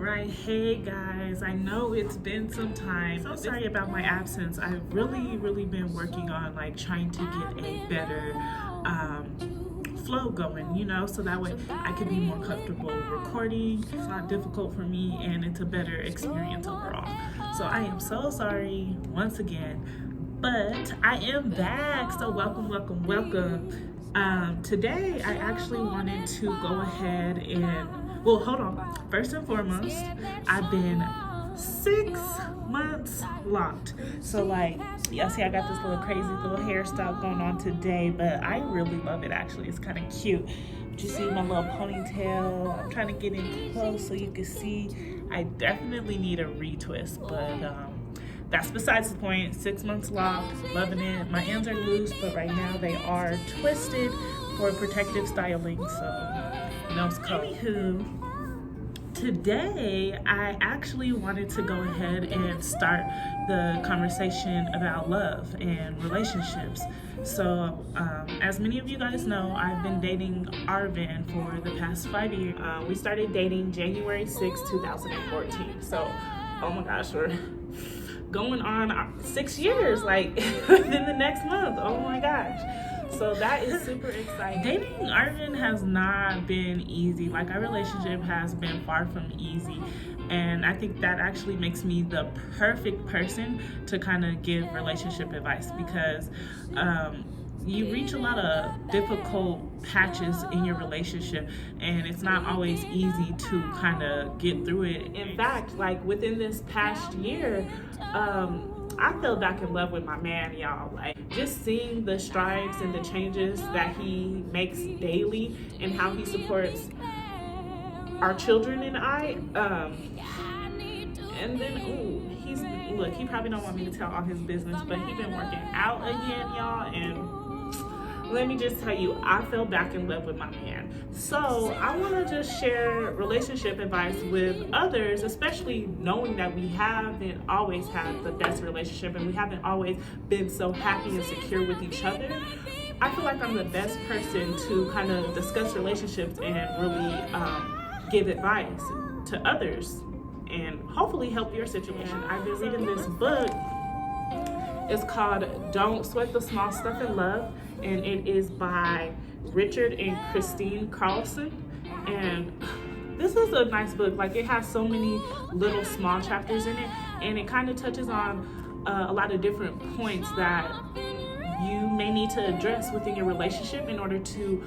Right, hey guys, I know it's been some time. So sorry about my absence. I've really been working on trying to get a better flow going, so that way I can be more comfortable recording. It's not difficult for me and it's a better experience overall. So I am so sorry once again, but I am back. So welcome. Today I actually wanted to go ahead and, well, hold on. First and foremost, I've been 6 months locked. So y'all see I got this little crazy little hairstyle going on today, but I really love it actually. It's kind of cute. You see my little ponytail. I'm trying to get in close so you can see. I definitely need a retwist, but that's besides the point. 6 months locked, loving it. My ends are loose, but right now they are twisted for protective styling, so no scope. Anywho, today I actually wanted to go ahead and start the conversation about love and relationships. So as many of you guys know, I've been dating Arvin for the past 5 years. We started dating January 6, 2014. So, oh my gosh, we're going on 6 years, within the next month. Oh my gosh. So that is super exciting. Dating Arvin has not been easy. Our relationship has been far from easy. And I think that actually makes me the perfect person to kind of give relationship advice because you reach a lot of difficult patches in your relationship and it's not always easy to kind of get through it. In fact, within this past year, I fell back in love with my man, y'all. Just seeing the strides and the changes that he makes daily and how he supports our children and I. And then, he probably don't want me to tell all his business, but he been working out again, y'all, and let me just tell you, I fell back in love with my man. So I want to just share relationship advice with others, especially knowing that we haven't always had the best relationship and we haven't always been so happy and secure with each other. I feel like I'm the best person to kind of discuss relationships and really give advice to others and hopefully help your situation. I've been reading this book. It's called Don't Sweat the Small Stuff in Love, and it is by Richard and Christine Carlson. And this is a nice book. It has so many little small chapters in it, and it kind of touches on a lot of different points that you may need to address within your relationship in order to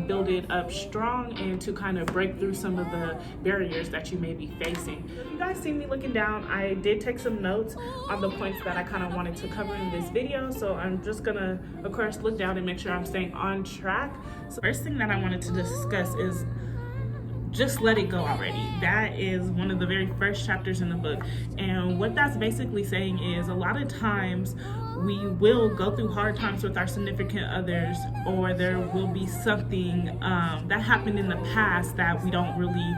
build it up strong and to kind of break through some of the barriers that you may be facing. You guys see me looking down. I did take some notes on the points that I kind of wanted to cover in this video, so I'm just gonna, of course, look down and make sure I'm staying on track. So first thing that I wanted to discuss is just let it go already. That is one of the very first chapters in the book. And what that's basically saying is a lot of times we will go through hard times with our significant others, or there will be something that happened in the past that we don't really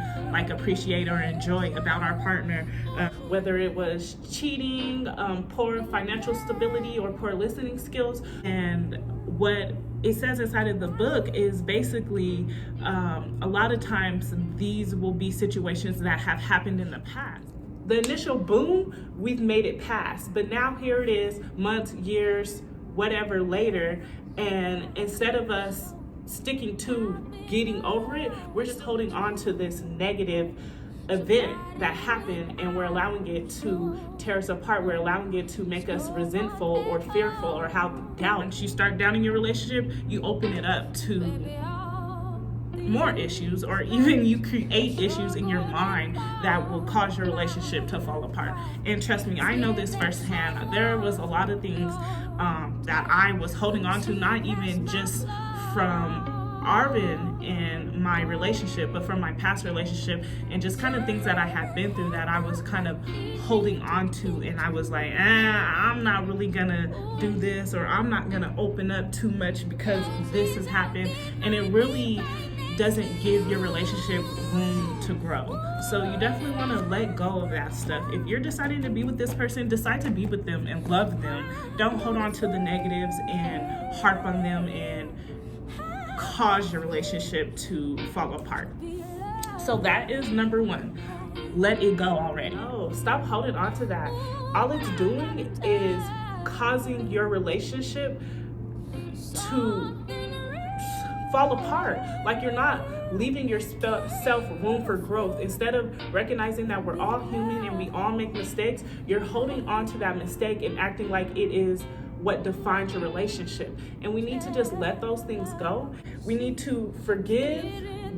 appreciate or enjoy about our partner, whether it was cheating, poor financial stability, or poor listening skills. And what it says inside of the book is basically a lot of times these will be situations that have happened in the past. The initial boom, we've made it past, but now here it is, months, years, whatever later, and instead of us sticking to getting over it, we're just holding on to this negative event that happened, and we're allowing it to tear us apart. We're allowing it to make us resentful or fearful or have doubt. Once you start doubting your relationship, you open it up to more issues, or even you create issues in your mind that will cause your relationship to fall apart. And trust me, I know this firsthand. There was a lot of things that I was holding on to, not even just from Arvin in my relationship, but from my past relationship, and just kind of things that I had been through that I was kind of holding on to, and I was like, I'm not really gonna do this, or I'm not gonna open up too much because this has happened, and it really doesn't give your relationship room to grow. So you definitely want to let go of that stuff. If you're deciding to be with this person, decide to be with them and love them. Don't hold on to the negatives and harp on them and cause your relationship to fall apart. So that is number one. let it go already. No, stop holding on to that. All it's doing is causing your relationship to fall apart. Like, you're not leaving yourself room for growth. Instead of recognizing that we're all human and we all make mistakes, you're holding on to that mistake and acting like it is what defines your relationship. And we need to just let those things go. We need to forgive,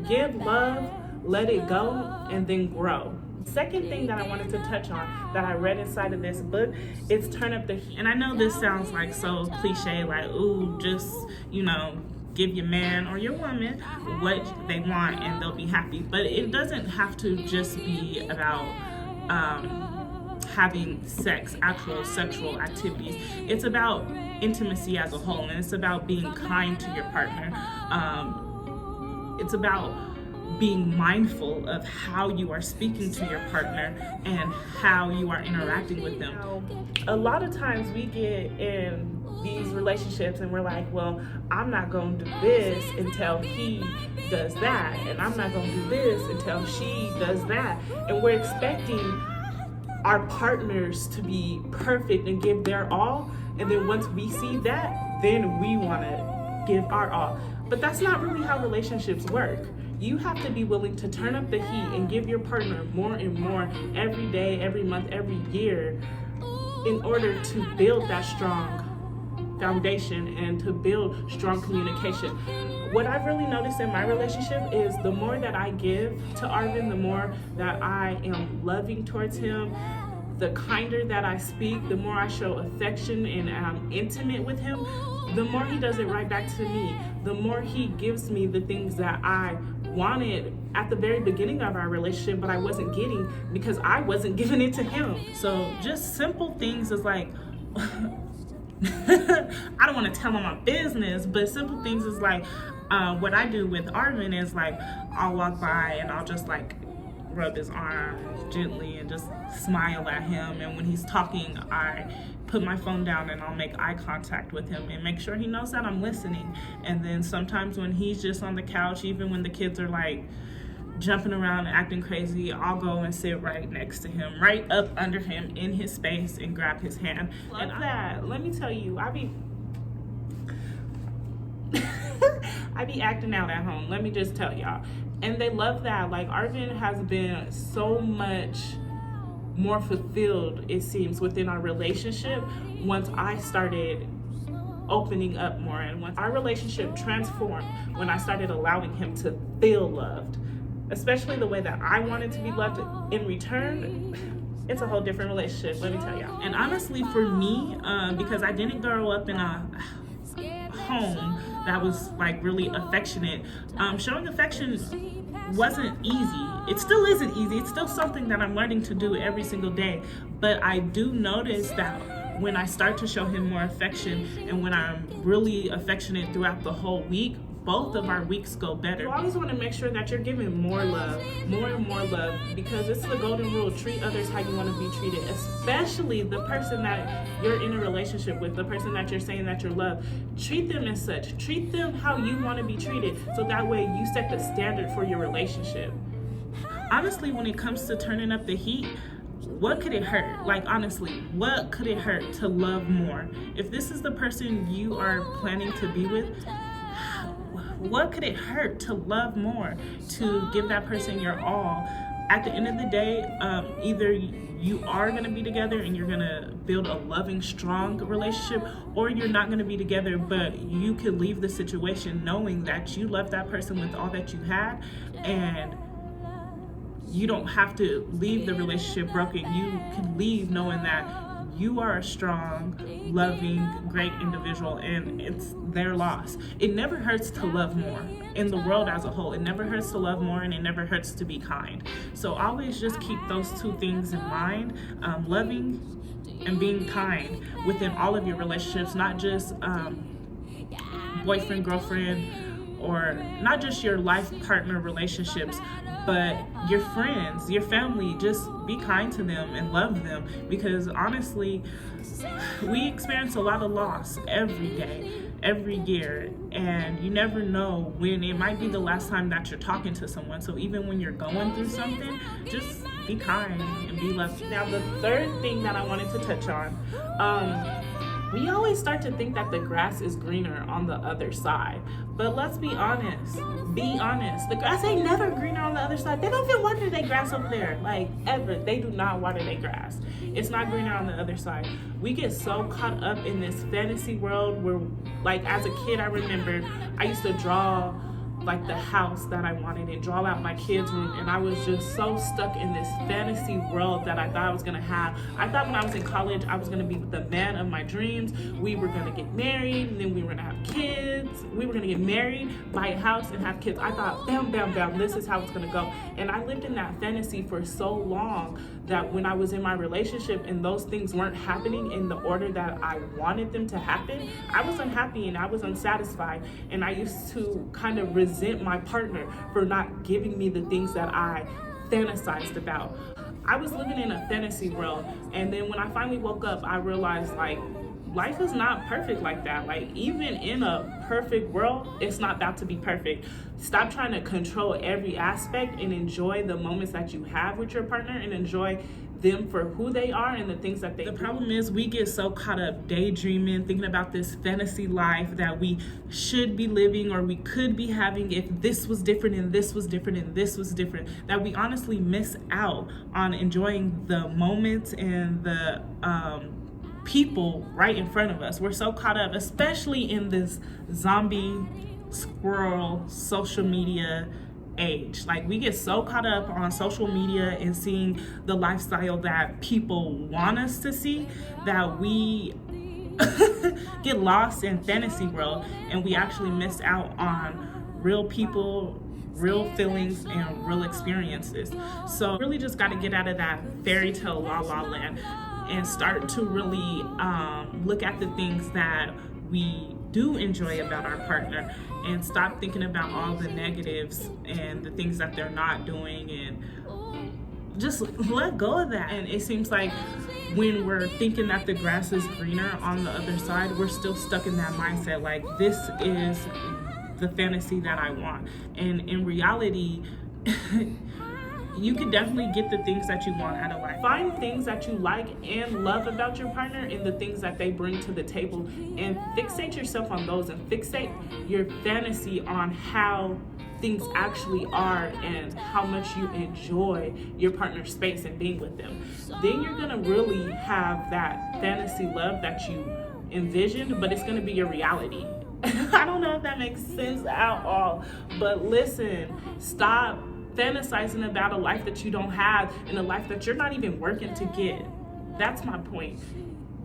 give love, let it go, and then grow. Second thing that I wanted to touch on that I read inside of this book is turn up the heat. And I know this sounds like so cliche, like, ooh, just, give your man or your woman what they want and they'll be happy. But it doesn't have to just be about having sex, actual sexual activities. It's about intimacy as a whole, and it's about being kind to your partner. It's about being mindful of how you are speaking to your partner and how you are interacting with them. A lot of times we get in these relationships and we're like, well, I'm not going to do this until he does that, and I'm not going to do this until she does that. And we're expecting our partners to be perfect and give their all, and then once we see that, then we want to give our all. But that's not really how relationships work. You have to be willing to turn up the heat and give your partner more and more every day, every month, every year, in order to build that strong foundation and to build strong communication. What I've really noticed in my relationship is the more that I give to Arvin, the more that I am loving towards him, the kinder that I speak, the more I show affection and I'm intimate with him, the more he does it right back to me. The more he gives me the things that I wanted at the very beginning of our relationship, but I wasn't getting because I wasn't giving it to him. So just simple things is like, I don't want to tell him my business, but simple things is like, what I do with Arvin is like, I'll walk by and I'll just like rub his arm gently and just smile at him. And when he's talking, I put my phone down and I'll make eye contact with him and make sure he knows that I'm listening. And then sometimes when he's just on the couch, even when the kids are like jumping around and acting crazy, I'll go and sit right next to him, right up under him in his space, and grab his hand. And that, let me tell you, I be acting out at home, let me just tell y'all. And they love that. Like, Arvin has been so much more fulfilled, it seems, within our relationship once I started opening up more, and once our relationship transformed when I started allowing him to feel loved, especially the way that I wanted to be loved in return. It's a whole different relationship, let me tell y'all. And honestly, for me, because I didn't grow up in a home that was like really affectionate, showing affection wasn't easy. It still isn't easy. It's still something that I'm learning to do every single day. But I do notice that when I start to show him more affection and when I'm really affectionate throughout the whole week, both of our weeks go better. You always want to make sure that you're giving more love, more and more love, because it's the golden rule: treat others how you want to be treated, especially the person that you're in a relationship with, the person that you're saying that you love. Treat them as such. Treat them how you want to be treated, so that way you set the standard for your relationship. Honestly, when it comes to turning up the heat, what could it hurt? Like, honestly, what could it hurt to love more? If this is the person you are planning to be with, what could it hurt to love more, to give that person your all? At the end of the day, either you are going to be together and you're going to build a loving, strong relationship, or you're not going to be together, but you could leave the situation knowing that you love that person with all that you had, and you don't have to leave the relationship broken. You can leave knowing that you are a strong, loving, great individual, and it's their loss. It never hurts to love more. In the world as a whole, it never hurts to love more, and it never hurts to be kind. So always just keep those two things in mind, loving and being kind within all of your relationships, not just boyfriend, girlfriend, or not just your life partner relationships, but your friends, your family. Just be kind to them and love them, because honestly, we experience a lot of loss every day, every year, and you never know when it might be the last time that you're talking to someone. So even when you're going through something, just be kind and be loving. Now, the third thing that I wanted to touch on, we always start to think that the grass is greener on the other side. But let's be honest. Be honest. The grass ain't never greener on the other side. They don't even water their grass over there. Like, ever. They do not water their grass. It's not greener on the other side. We get so caught up in this fantasy world where, like, as a kid, I remember I used to draw like the house that I wanted and draw out my kids' room, and I was just so stuck in this fantasy world that I thought I was gonna have. I thought when I was in college I was gonna be the man of my dreams. We were gonna get married, and then we were gonna have kids. We were gonna get married, buy a house, and have kids. I thought, bam, bam, bam, this is how it's gonna go. And I lived in that fantasy for so long that when I was in my relationship and those things weren't happening in the order that I wanted them to happen, I was unhappy and I was unsatisfied. And I used to kind of resent my partner for not giving me the things that I fantasized about. I was living in a fantasy world, and then when I finally woke up, I realized, like, life is not perfect like that. Like, even in a perfect world, it's not about to be perfect. Stop trying to control every aspect and enjoy the moments that you have with your partner, and enjoy them for who they are and the things that they do. The problem is we get so caught up daydreaming, thinking about this fantasy life that we should be living or we could be having if this was different and this was different and this was different, that we honestly miss out on enjoying the moments and the people right in front of us. We're so caught up, especially in this zombie squirrel social media age. Like, we get so caught up on social media and seeing the lifestyle that people want us to see that we get lost in fantasy world, and we actually miss out on real people, real feelings, and real experiences. So really just got to get out of that fairy tale la la land and start to really look at the things that we do enjoy about our partner, and stop thinking about all the negatives and the things that they're not doing, and just let go of that. And it seems like when we're thinking that the grass is greener on the other side, we're still stuck in that mindset, like, this is the fantasy that I want. And in reality, you can definitely get the things that you want out of life. Find things that you like and love about your partner and the things that they bring to the table, and fixate yourself on those, and fixate your fantasy on how things actually are and how much you enjoy your partner's space and being with them. Then you're gonna really have that fantasy love that you envisioned, but it's gonna be your reality. I don't know if that makes sense at all, but listen, stop fantasizing about a life that you don't have and a life that you're not even working to get. That's my point.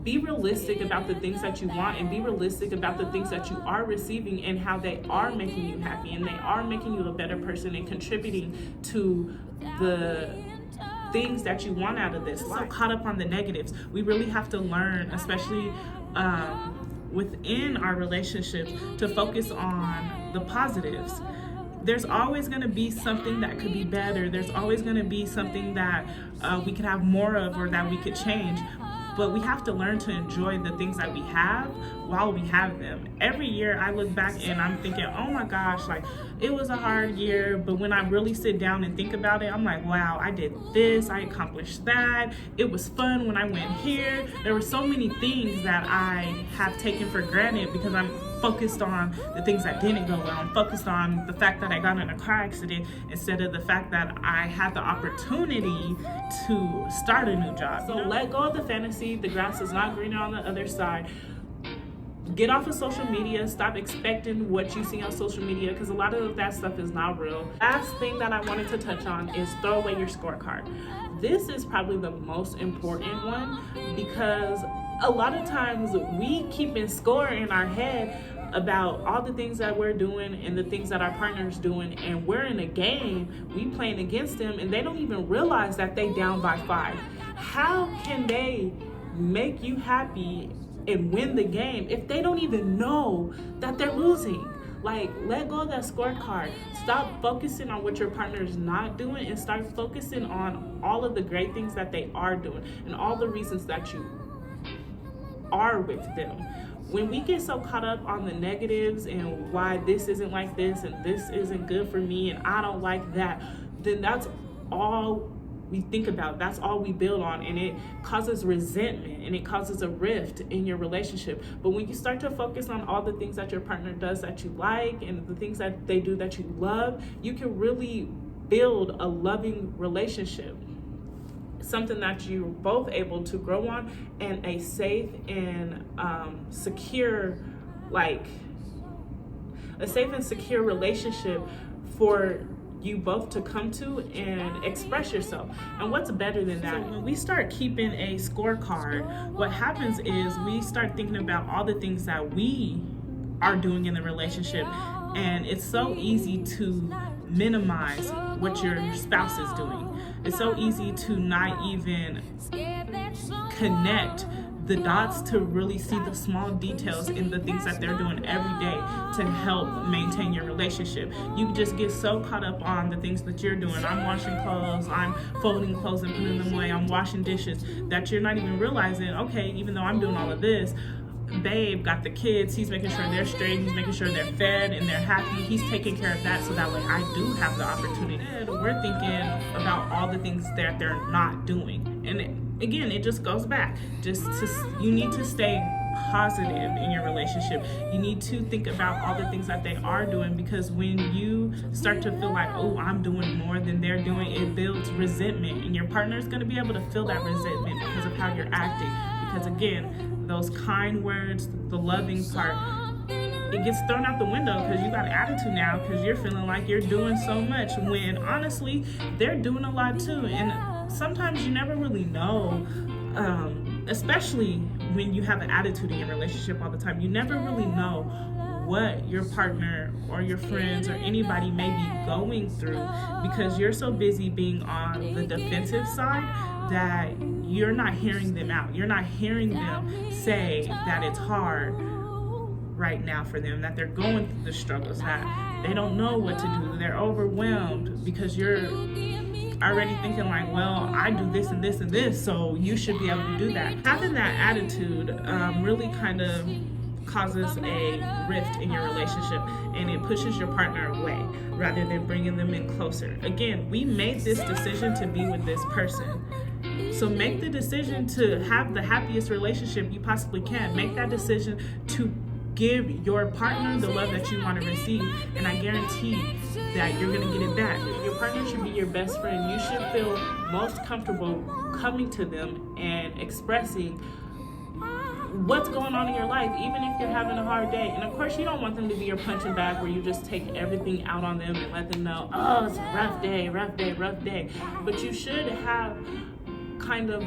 Be realistic about the things that you want, and be realistic about the things that you are receiving and how they are making you happy and they are making you a better person and contributing to the things that you want out of this. So caught up on the negatives. We really have to learn, especially within our relationships, to focus on the positives. There's always going to be something that could be better. There's always going to be something that we could have more of or that we could change. But we have to learn to enjoy the things that we have while we have them. Every year I look back and I'm thinking, oh my gosh, like, it was a hard year. But when I really sit down and think about it, I'm like, wow, I did this, I accomplished that. It was fun when I went here. There were so many things that I have taken for granted because I'm focused on the things that didn't go well. I'm focused on the fact that I got in a car accident instead of the fact that I had the opportunity to start a new job. So let go of the fantasy. The grass is not greener on the other side. Get off of social media. Stop expecting what you see on social media, because a lot of that stuff is not real. Last thing that I wanted to touch on is throw away your scorecard. This is probably the most important one, because a lot of times we keep in score in our head about all the things that we're doing and the things that our partner's doing, and we're in a game, we playing against them, and they don't even realize that they down by 5. How can they make you happy and win the game if they don't even know that they're losing? Like, let go of that scorecard. Stop focusing on what your partner is not doing and start focusing on all of the great things that they are doing and all the reasons that you are with them. When we get so caught up on the negatives and why this isn't like this and this isn't good for me and I don't like that, then that's all we think about. That's all we build on, and it causes resentment and it causes a rift in your relationship. But when you start to focus on all the things that your partner does that you like and the things that they do that you love, you can really build a loving relationship, something that you're both able to grow on, and a safe and secure relationship for you both to come to and express yourself. And what's better than that? So when we start keeping a scorecard, what happens is we start thinking about all the things that we are doing in the relationship, and it's so easy to minimize what your spouse is doing. It's so easy to not even connect the dots to really see the small details in the things that they're doing every day to help maintain your relationship. You just get so caught up on the things that you're doing. I'm washing clothes, I'm folding clothes and putting them away, I'm washing dishes, that you're not even realizing, okay, even though I'm doing all of this, babe got the kids, he's making sure they're straight, he's making sure they're fed and they're happy, he's taking care of that, so that way I do have the opportunity. We're thinking about all the things that they're not doing, and again, it just goes back, you need to stay positive in your relationship. You need to think about all the things that they are doing, because when you start to feel like, oh, I'm doing more than they're doing, it builds resentment, and your partner is going to be able to feel that resentment because of how you're acting. Because again, those kind words, the loving part, it gets thrown out the window because you got an attitude now because you're feeling like you're doing so much, when honestly they're doing a lot too. And sometimes you never really know, especially when you have an attitude in your relationship all the time, you never really know what your partner or your friends or anybody may be going through, because you're so busy being on the defensive side that you're not hearing them out. You're not hearing them say that it's hard right now for them, that they're going through the struggles, that they don't know what to do, they're overwhelmed, because you're already thinking like, well, I do this and this and this, so you should be able to do that. Having that attitude really kind of causes a rift in your relationship, and it pushes your partner away rather than bringing them in closer. Again, we made this decision to be with this person, so make the decision to have the happiest relationship you possibly can. Make that decision to give your partner the love that you want to receive, and I guarantee that you're going to get it back. Your partner should be your best friend. You should feel most comfortable coming to them and expressing what's going on in your life, even if you're having a hard day. And of course, you don't want them to be your punching bag where you just take everything out on them and let them know, oh, it's a rough day, rough day, rough day. But you should have kind of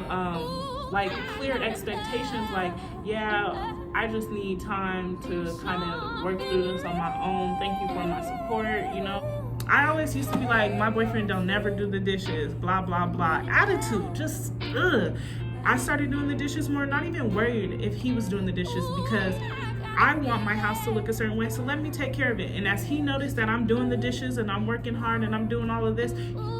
like clear expectations, like, yeah, I just need time to kind of work through this on my own. Thank you for my support, you know. I always used to be like, my boyfriend don't never do the dishes, blah, blah, blah. Attitude, just, ugh. I started doing the dishes more, not even worried if he was doing the dishes, because I want my house to look a certain way, so let me take care of it. And as he noticed that I'm doing the dishes and I'm working hard and I'm doing all of this,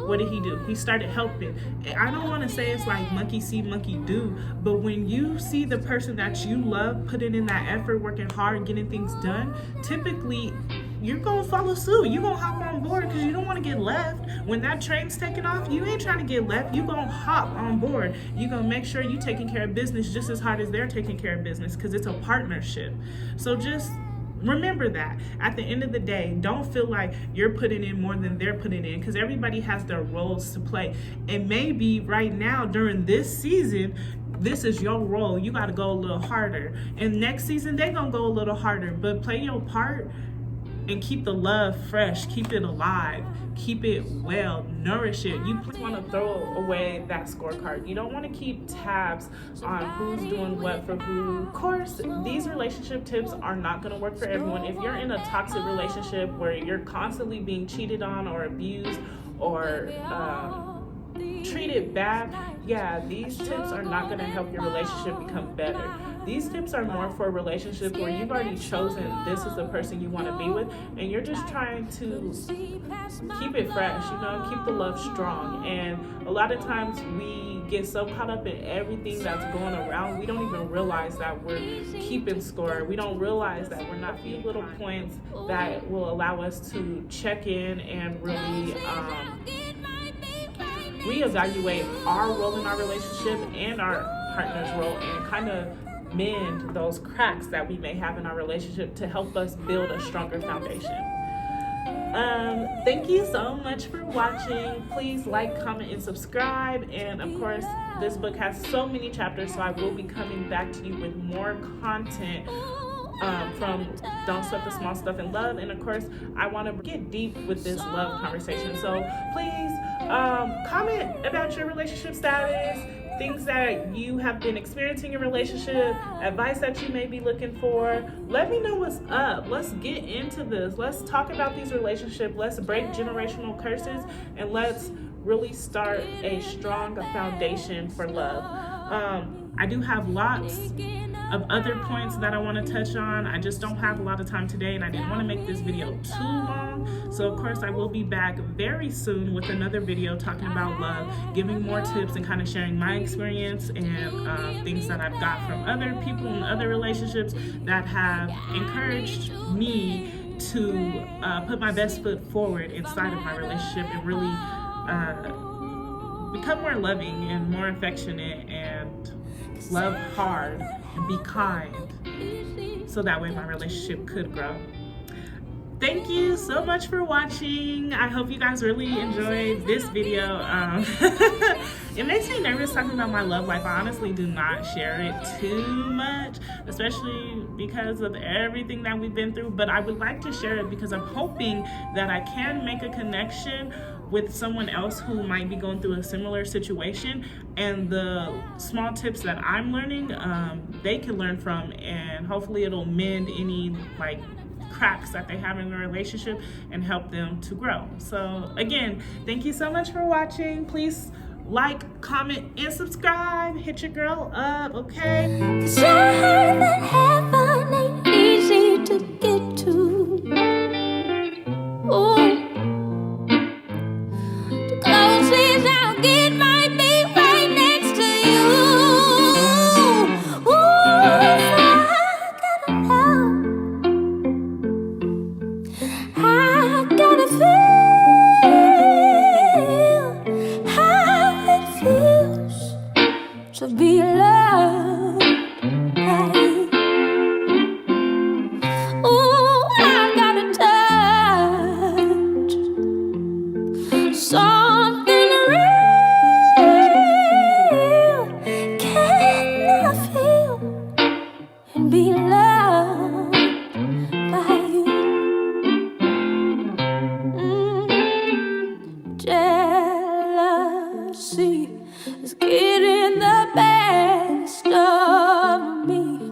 what did he do? He started helping. I don't want to say it's like monkey see, monkey do, but when you see the person that you love putting in that effort, working hard, getting things done, typically you're going to follow suit. You're going to hop on board because you don't want to get left. When that train's taking off, you ain't trying to get left. You're going to hop on board. You're going to make sure you're taking care of business just as hard as they're taking care of business, because it's a partnership. So just remember that. At the end of the day, don't feel like you're putting in more than they're putting in, because everybody has their roles to play. And maybe right now during this season, this is your role. You got to go a little harder. And next season, they're going to go a little harder. But play your part and keep the love fresh, keep it alive, keep it well, nourish it. You want to throw away that scorecard. You don't want to keep tabs on who's doing what for who. Of course, these relationship tips are not going to work for everyone. If you're in a toxic relationship where you're constantly being cheated on or abused or treated bad, yeah, these tips are not going to help your relationship become better. These tips are more for relationships where you've already chosen this is the person you want to be with, and you're just trying to keep it fresh, you know, keep the love strong. And a lot of times we get so caught up in everything that's going around, we don't even realize that we're keeping score. We don't realize that we're not few little points that will allow us to check in and really reevaluate our role in our relationship and our partner's role, and kind of mend those cracks that we may have in our relationship to help us build a stronger foundation. Thank you so much for watching. Please like, comment, and subscribe. And of course, this book has so many chapters, so I will be coming back to you with more content from Don't Sweat the Small Stuff in Love. And of course, I want to get deep with this love conversation. So please comment about your relationship status, things that you have been experiencing in a relationship, advice that you may be looking for. Let me know what's up. Let's get into this. Let's talk about these relationships. Let's break generational curses, and let's really start a strong foundation for love. I do have lots of other points that I want to touch on. I just don't have a lot of time today, and I didn't want to make this video too long. So of course I will be back very soon with another video talking about love, giving more tips and kind of sharing my experience and things that I've got from other people in other relationships that have encouraged me to put my best foot forward inside of my relationship and really become more loving and more affectionate and love hard and be kind, so that way my relationship could grow. Thank you so much for watching. I hope you guys really enjoyed this video. It makes me nervous talking about my love life. I honestly do not share it too much, especially because of everything that we've been through, but I would like to share it because I'm hoping that I can make a connection with someone else who might be going through a similar situation, and the small tips that I'm learning, they can learn from, and hopefully it'll mend any cracks that they have in their relationship and help them to grow. So again, thank you so much for watching. Please like, comment, and subscribe. Hit your girl up, okay? 'Cause I heard that heaven ain't easy to get to. Ooh. To be loved by you. Ooh, I gotta touch something real. Can I feel and be loved by you? Jealousy is getting the best of me,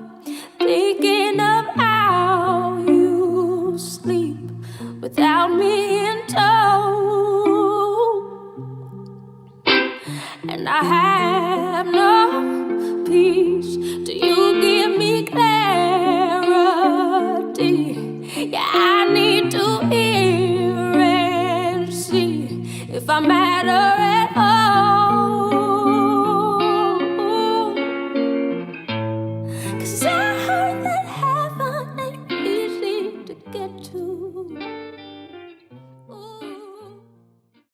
thinking of how you sleep without me in tow. And I have